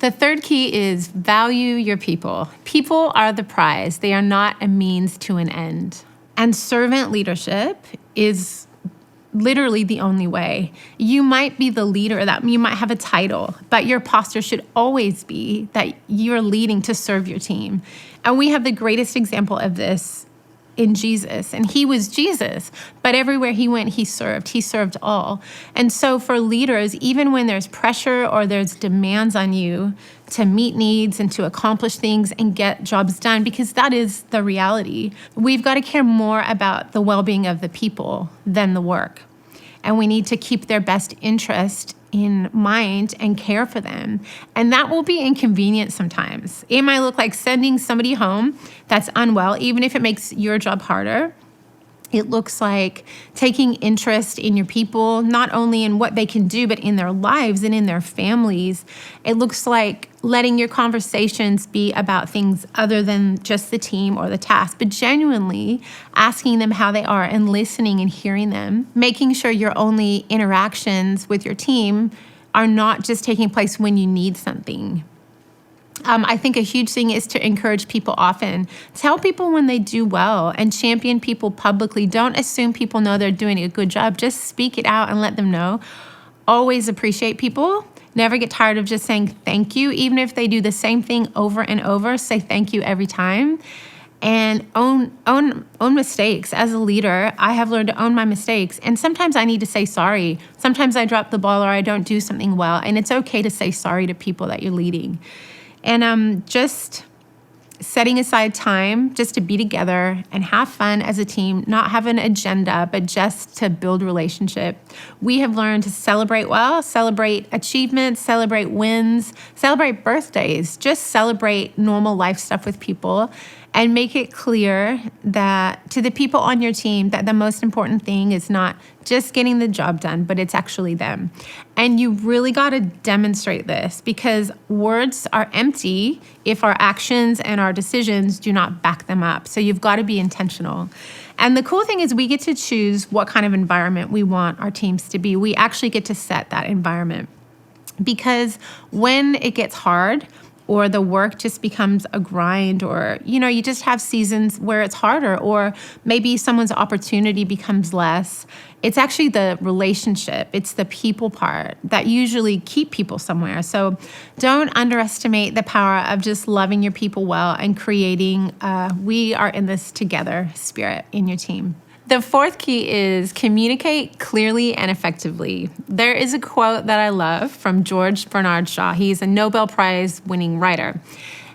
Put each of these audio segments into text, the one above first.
The third key is value your people. People are the prize. They are not a means to an end. And servant leadership is literally the only way. You might be the leader, that you might have a title, but your posture should always be that you're leading to serve your team. And we have the greatest example of this in Jesus. And he was Jesus, but everywhere he went, he served all. And so for leaders, even when there's pressure or there's demands on you to meet needs and to accomplish things and get jobs done, because that is the reality, we've got to care more about the well-being of the people than the work. And we need to keep their best interest in mind and care for them. And that will be inconvenient sometimes. It might look like sending somebody home that's unwell, even if it makes your job harder. It looks like taking interest in your people, not only in what they can do, but in their lives and in their families. It looks like letting your conversations be about things other than just the team or the task, but genuinely asking them how they are and listening and hearing them, making sure your only interactions with your team are not just taking place when you need something. I think a huge thing is to encourage people often. Tell people when they do well and champion people publicly. Don't assume people know they're doing a good job. Just speak it out and let them know. Always appreciate people. Never get tired of just saying thank you. Even if they do the same thing over and over, say thank you every time. And own mistakes. As a leader, I have learned to own my mistakes. And sometimes I need to say sorry. Sometimes I drop the ball or I don't do something well. And it's okay to say sorry to people that you're leading. And just setting aside time just to be together and have fun as a team, not have an agenda, but just to build relationship. We have learned to celebrate well, celebrate achievements, celebrate wins, celebrate birthdays, just celebrate normal life stuff with people, and make it clear that to the people on your team that the most important thing is not just getting the job done, but it's actually them. And you really got to demonstrate this, because words are empty if our actions and our decisions do not back them up. So you've got to be intentional. And the cool thing is we get to choose what kind of environment we want our teams to be. We actually get to set that environment, because when it gets hard, or the work just becomes a grind, or, you just have seasons where it's harder, or maybe someone's opportunity becomes less. It's actually the relationship, it's the people part that usually keep people somewhere. So don't underestimate the power of just loving your people well and creating we are in this together spirit in your team. The fourth key is communicate clearly and effectively. There is a quote that I love from George Bernard Shaw. He's a Nobel Prize winning writer.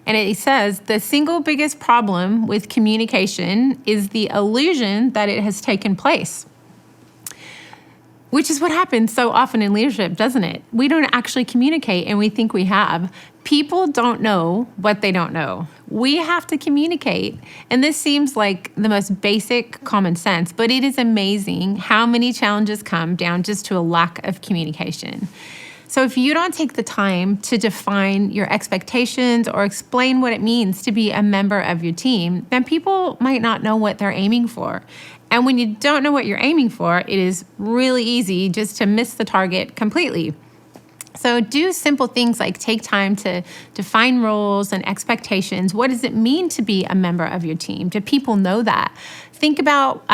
And it says, the single biggest problem with communication is the illusion that it has taken place. Which is what happens so often in leadership, doesn't it? We don't actually communicate and we think we have. People don't know what they don't know. We have to communicate. And this seems like the most basic common sense, but it is amazing how many challenges come down just to a lack of communication. So if you don't take the time to define your expectations or explain what it means to be a member of your team, then people might not know what they're aiming for. And when you don't know what you're aiming for, it is really easy just to miss the target completely. So do simple things like take time to define roles and expectations. What does it mean to be a member of your team? Do people know that? Think about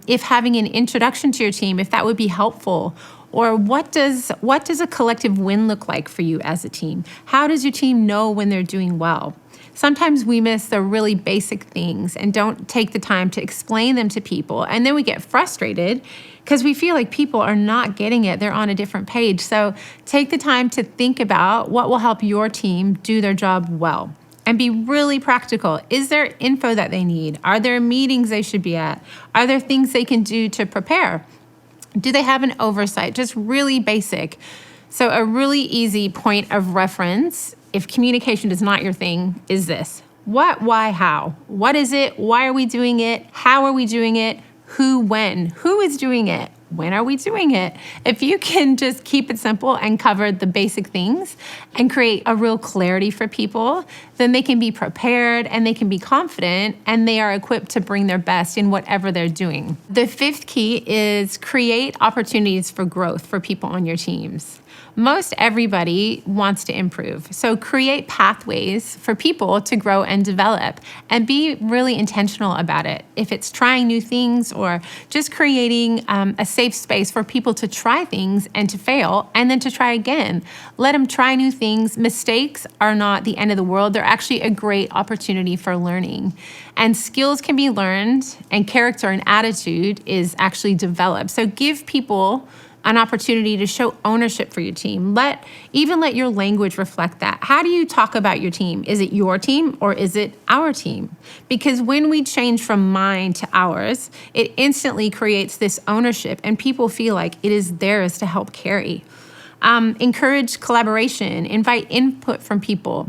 if having an introduction to your team, if that would be helpful. Or what does a collective win look like for you as a team? How does your team know when they're doing well? Sometimes we miss the really basic things and don't take the time to explain them to people. And then we get frustrated because we feel like people are not getting it. They're on a different page. So take the time to think about what will help your team do their job well. And be really practical. Is there info that they need? Are there meetings they should be at? Are there things they can do to prepare? Do they have an oversight? Just really basic. So a really easy point of reference, if communication is not your thing, is this. What, why, how? What is it? Why are we doing it? How are we doing it? Who, when? Who is doing it? when are we doing it? If you can just keep it simple and cover the basic things and create a real clarity for people, then they can be prepared and they can be confident and they are equipped to bring their best in whatever they're doing. The fifth key is create opportunities for growth for people on your teams. Most everybody wants to improve. So create pathways for people to grow and develop and be really intentional about it. If it's trying new things or just creating a safe space for people to try things and to fail and then to try again. Let them try new things. Mistakes are not the end of the world. They're actually a great opportunity for learning. And skills can be learned and character and attitude is actually developed. So give people an opportunity to show ownership for your team. Let your language reflect that. How do you talk about your team? Is it your team or is it our team? Because when we change from mine to ours, it instantly creates this ownership and people feel like it is theirs to help carry. Encourage collaboration, invite input from people.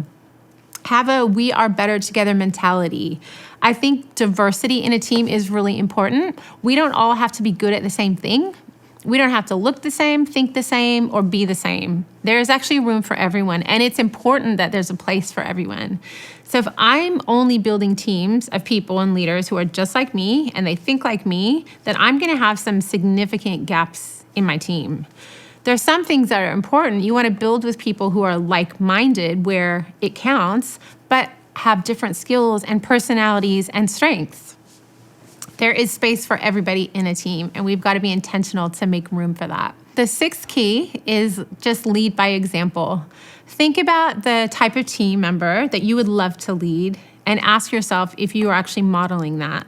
Have a we are better together mentality. I think diversity in a team is really important. We don't all have to be good at the same thing. We don't have to look the same, think the same, or be the same. There's actually room for everyone, and it's important that there's a place for everyone. So if I'm only building teams of people and leaders who are just like me and they think like me, then I'm gonna have some significant gaps in my team. There's some things that are important. You wanna build with people who are like-minded where it counts, but have different skills and personalities and strengths. There is space for everybody in a team, and we've got to be intentional to make room for that. The sixth key is just lead by example. Think about the type of team member that you would love to lead and ask yourself if you are actually modeling that.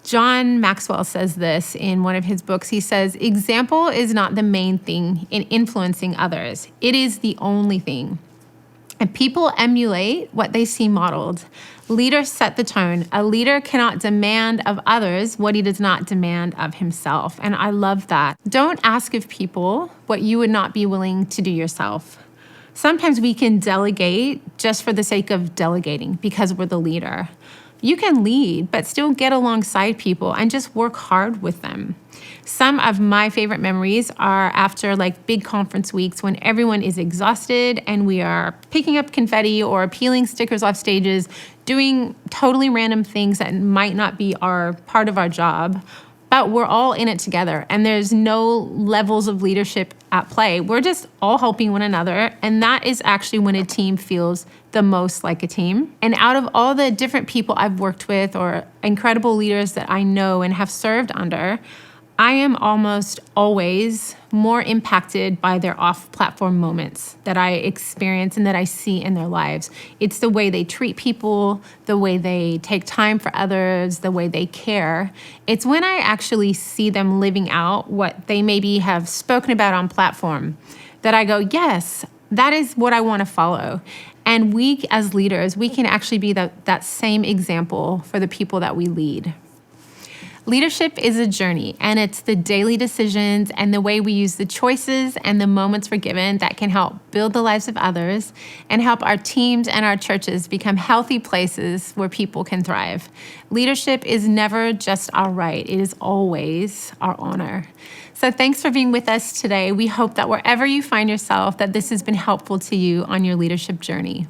John Maxwell says this in one of his books. He says, example is not the main thing in influencing others. It is the only thing. And people emulate what they see modeled. Leaders set the tone. A leader cannot demand of others what he does not demand of himself. And I love that. Don't ask of people what you would not be willing to do yourself. Sometimes we can delegate just for the sake of delegating because we're the leader. You can lead, but still get alongside people and just work hard with them. Some of my favorite memories are after big conference weeks when everyone is exhausted and we are picking up confetti or peeling stickers off stages, doing totally random things that might not be part of our job, but we're all in it together and there's no levels of leadership at play. We're just all helping one another, and that is actually when a team feels the most like a team. And out of all the different people I've worked with or incredible leaders that I know and have served under, I am almost always more impacted by their off-platform moments that I experience and that I see in their lives. It's the way they treat people, the way they take time for others, the way they care. It's when I actually see them living out what they maybe have spoken about on platform that I go, yes, that is what I want to follow. And we as leaders, we can actually be that same example for the people that we lead. Leadership is a journey, and it's the daily decisions and the way we use the choices and the moments we're given that can help build the lives of others and help our teams and our churches become healthy places where people can thrive. Leadership is never just our right. It is always our honor. So thanks for being with us today. We hope that wherever you find yourself, that this has been helpful to you on your leadership journey.